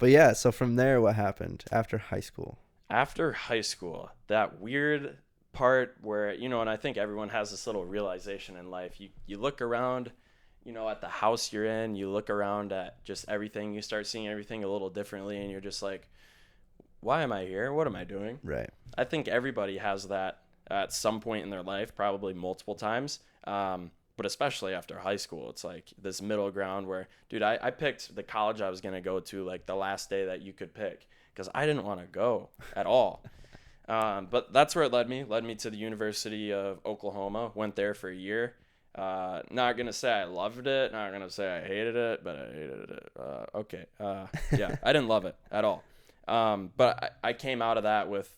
But yeah, so from there, what happened after high school? After high school, that weird part where, and I think everyone has this little realization in life. You look around, at the house you're in, you look around at just everything, you start seeing everything a little differently, and you're just like, why am I here? What am I doing? Right. I think everybody has that at some point in their life, probably multiple times. But especially after high school, it's like this middle ground where, dude, I picked the college I was going to go to like the last day that you could pick because I didn't want to go at all. But that's where it led me to the University of Oklahoma. Went there for a year. Not gonna say I loved it. Not gonna say I hated it, but I hated it. Okay. Yeah, I didn't love it at all. But I came out of that with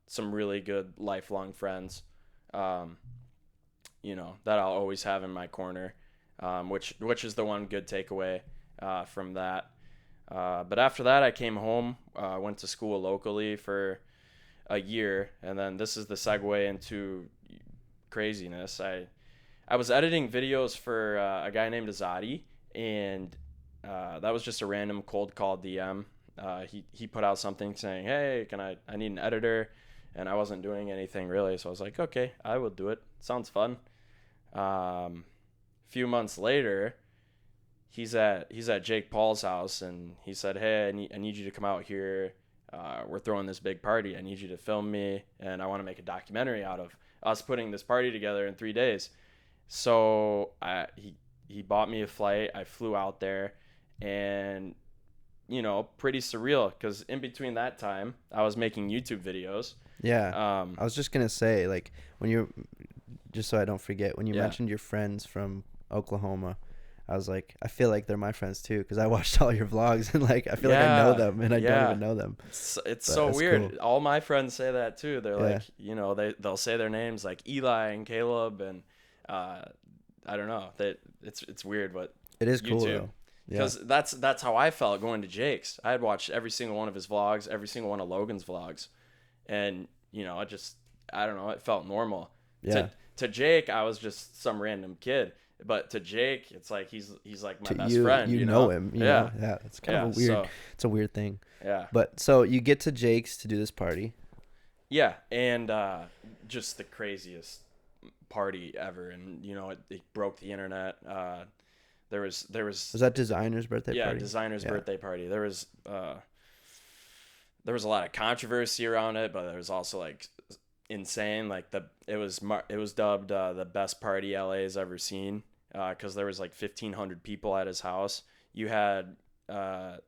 some really good lifelong friends. Um, that I'll always have in my corner. Which is the one good takeaway from that. But after that, I came home. Went to school locally for a year, and then this is the segue into craziness. I was editing videos for a guy named Azadi, and that was just a random cold call DM. He put out something saying, "Hey, I need an editor," and I wasn't doing anything really, so I was like, "Okay, I will do it. Sounds fun." Few months later, he's at Jake Paul's house, and he said, "Hey, I need you to come out here. We're throwing this big party. I need you to film me, and I want to make a documentary out of us putting this party together in 3 days." So he bought me a flight. I flew out there, and pretty surreal because in between that time, I was making YouTube videos. Yeah. I was just gonna say, like, when you, just so I don't forget, when you Yeah, mentioned your friends from Oklahoma, I was like, I feel like they're my friends too, because I watched all your vlogs and like I feel like I know yeah, them and I don't yeah. even know them. It's But so that's cool. weird. All my friends say that too. They're Yeah, like, they'll say their names like Eli and Caleb, and uh, I don't know. That it's weird, but it is you cool too, though. Yeah. because that's how I felt going to Jake's. I had watched every single one of his vlogs, every single one of Logan's vlogs, and I don't know. It felt normal. Yeah. To Jake, I was just some random kid, but to Jake, it's like he's like my To best you, friend. you know him, Yeah, Yeah, it's kind of yeah. a weird, So it's a weird thing. yeah. But so you get to Jake's to do this party. Yeah, and just the craziest party ever, and it broke the internet. There was Was that designer's birthday yeah, party? designer's Yeah. birthday party. There was a lot of controversy around it, but there was also like insane. Like it was dubbed the best party LA has ever seen because there was like 1,500 people at his house. You had the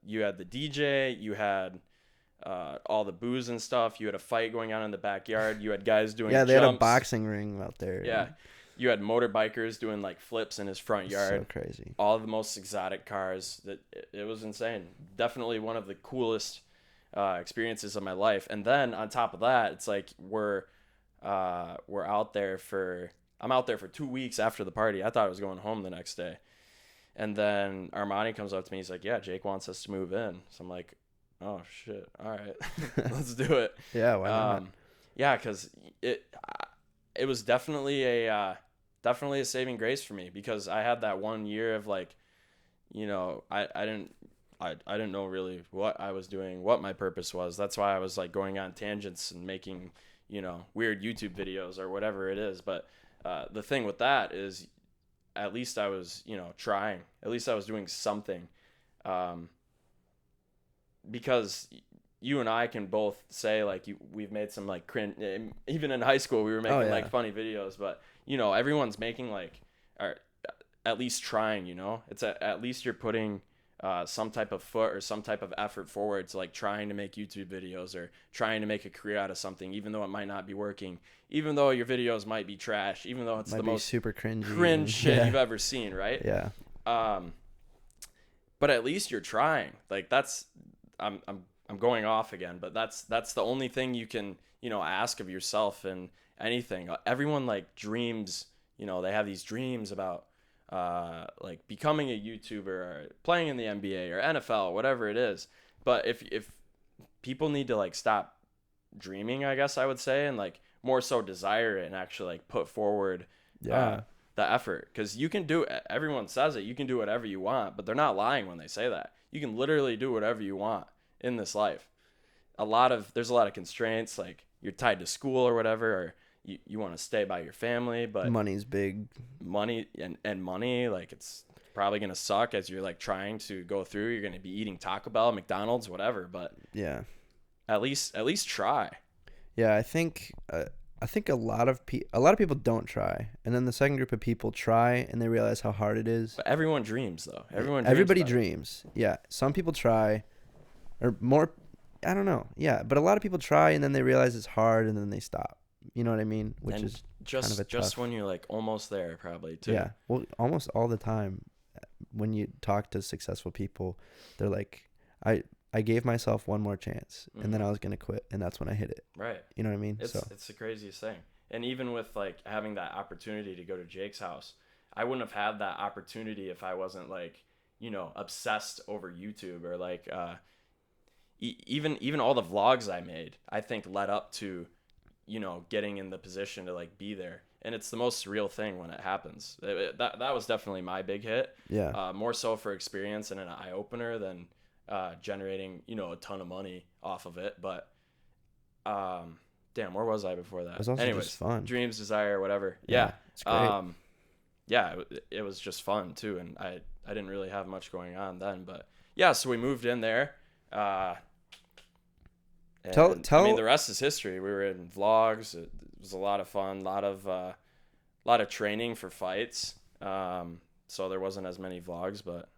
DJ, you had all the booze and stuff. You had a fight going on in the backyard. You had guys doing Yeah, they had a jumps. boxing ring out there. Yeah, you had motorbikers doing like flips in his front So yard. crazy. All of the most exotic cars. It was insane. Definitely one of the coolest experiences of my life. And then on top of that, it's like we're out there for I'm out there for 2 weeks after the party. I thought I was going home the next day. And then Armani comes up to me. He's like, "Yeah, Jake wants us to move in." So I'm like, "Oh shit! All right, let's do it." Yeah, why not? Yeah, because it was definitely a saving grace for me because I had that 1 year of like, I didn't know really what I was doing, what my purpose was. That's why I was like going on tangents and making weird YouTube videos or whatever it is. But the thing with that is, at least I was trying. At least I was doing something. Um, because you and I can both say like we've made some like cringe. Even in high school, we were Oh making yeah. like funny videos, but everyone's making like, or at least trying. It's at least you're putting some type of foot or some type of effort forward to like trying to make YouTube videos or trying to make a career out of something, even though it might not be working, even though your videos might be trash, even though it's Might the be most super cringy. cringe shit Yeah. you've ever seen, right? Yeah. Um, but at least you're trying. Like that's I'm going off again, but that's the only thing you can ask of yourself in anything. Everyone like dreams, they have these dreams about like becoming a YouTuber or playing in the NBA or NFL, whatever it is. But if people need to like stop dreaming, I guess I would say, and like more so desire it and actually like put forward uh, Yeah. the effort, because you can do it. Everyone says it, you can do whatever you want, but they're not lying when they say that. you can literally do whatever you want in this life. There's a lot of constraints, like you're tied to school or whatever, or you want to stay by your family, but Money's big. money and money, like it's probably going to suck as you're like trying to go through. You're going to be eating Taco Bell, McDonald's, whatever, but Yeah. at least try. Yeah, I think a lot of people don't try, and then the second group of people try and they realize how hard it is. But everyone dreams though. Everybody about it. dreams. Yeah, some people try, or more. I don't know. Yeah, but a lot of people try and then they realize it's hard and then they stop. You know what I mean? Which And is just kind of a just tough. when you're like almost there, probably too. Yeah. Well, almost all the time, when you talk to successful people, they're like, I gave myself one more chance, and then I was gonna quit, and that's when I hit it. Right. You know what I mean? It's the craziest thing. And even with like having that opportunity to go to Jake's house, I wouldn't have had that opportunity if I wasn't like, obsessed over YouTube or like even all the vlogs I made, I think led up to, getting in the position to like be there. And it's the most surreal thing when it happens. That was definitely my big hit. Yeah. More so for experience and an eye opener than generating, a ton of money off of it. But damn, where was I before that? It was also Anyways, just fun. dreams, desire, whatever. Yeah, Yeah. it's great. Yeah, it was just fun too, and I didn't really have much going on then, but yeah, so we moved in there. And, Tell- I mean, the rest is history. We were in vlogs. It was a lot of fun. A lot of training for fights. So there wasn't as many vlogs, but